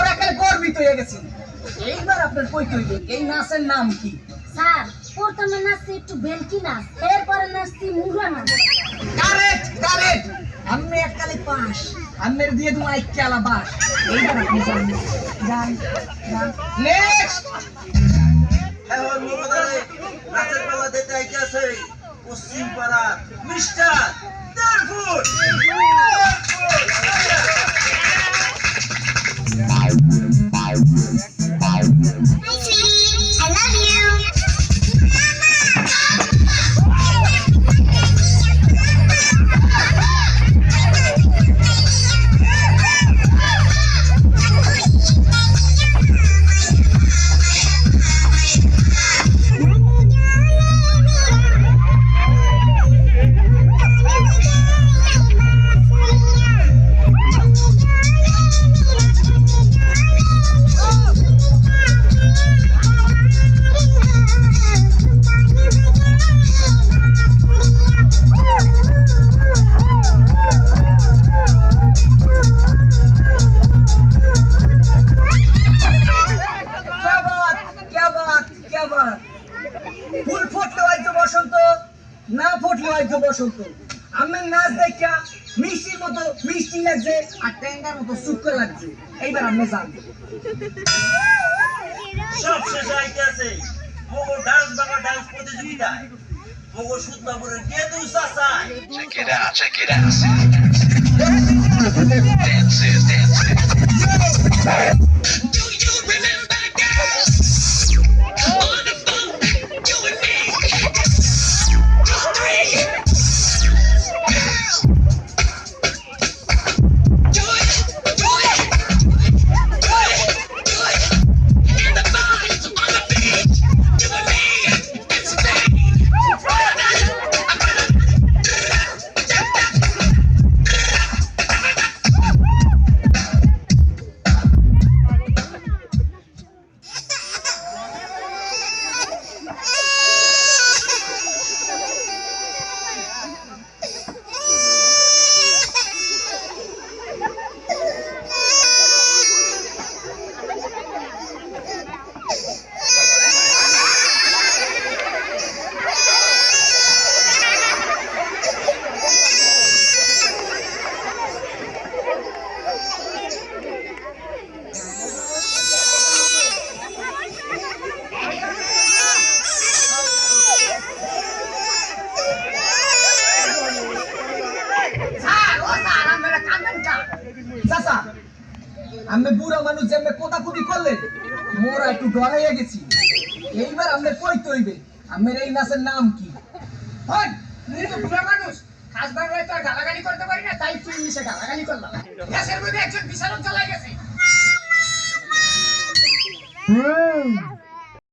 মোর একালে গর্বিত হয়ে গেছি। এইবার আপনার কইতে হইবে এই নাচের নাম কি? স্যার প্রথমে নাচছি একটু ভেলকি নাচ, এরপরে নাচছি মুগা নাচ। কারেক্ট কারেক্ট, আমি এককালে পাস, আমের দিয়ে তুমি আইক্যালা বাস। এইবার আপনি যান যান যান। নেক্সট এখন মমতারে নাচের পালা দিতে আইতাছে পশ্চিম পাড়া মিস্টার দেরফুট। ফুল ফুটলে হয়তো বসন্ত, না ফুটলে হয়তো বসন্ত। আমার নাচ দেখা মিষ্টির মতো মিষ্টি লাগছে আর ট্যাঙ্গার মতো শুক্র লাগছে। এইবার আপনি যান। সব শেষ আইতাছে মগো ডান্স বাংলা ডান্স প্রতিযোগিতায় মগো সুতলাপুরের গেদু চাচাই। Check it out, check it out. Dances, dances. Do you remember, girls? On the phone, you and me. Just three. Girls. Do it, do it. Do it, do it. And the boys on the beach. You and me. It's me. চাচা, আমি বুড়া মানুষ যে আমি কোতাকুতি করলেন মোরা একটু ডরাইয়া গেছি। এইবার আমি কইতে হইবে আমার এই নাচের নাম কি? হন, তুমি তো বুড়া মানুষ, খাস বাংলায় তো আর গালাগালি করতে পারি না, তাই তুই মিশে গালাগালি করলাম। গ্যাসের মধ্যে একজন বিশালক জ্বালাই গেছে।